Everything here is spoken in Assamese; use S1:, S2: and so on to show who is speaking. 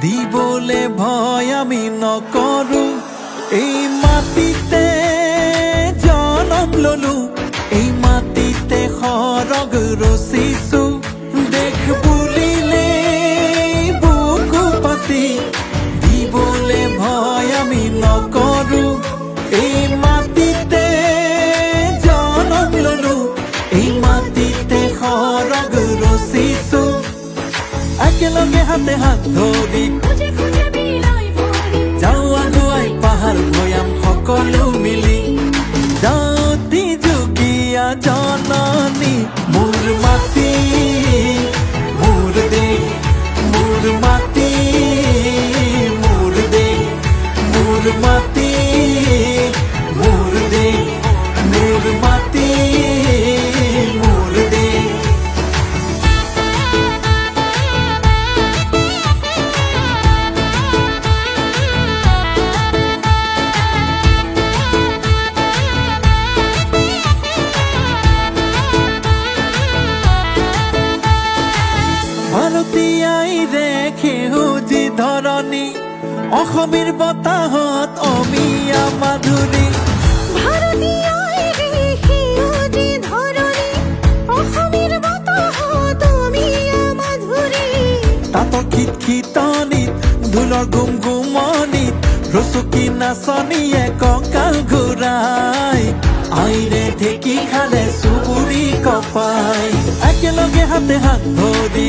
S1: দিবলে ভয় আমি নকৰো এই মাটিতে জনম ললো এই মাটিতে খৰগ ৰচিছো দেখ বুলিলে বুকু পাতি দিবলে ভয় আমি নকৰো এই মাটিতে জনম ললো এই মাটিতে খৰগ ৰচিছো একেলগে হাতে হাত ধৰি যাওঁ আগুৱাই পাহাৰ ভৈয়াম সকলো মিলি যাওঁতি যুগীয়া জননী মোৰ মাটি মোৰ দেশ মোৰ মাটি মোৰ দেশ মোৰ মাটি মোৰ দেশ মোৰ মাটি মোৰ দেশ ভাৰতীয়াইৰে সেউজী ধৰণী অসমীৰ বতাহত অমিয়া মাধুৰী তাতৰ খিতখিতনিত ঢোলৰ গুমগুমনিত ৰচকী নাচনীয়ে কঁকাল ঘূৰাই আইৰে ঢেঁকী খালে চুবুৰি কপাই একেলগে হাতে হাত ধৰি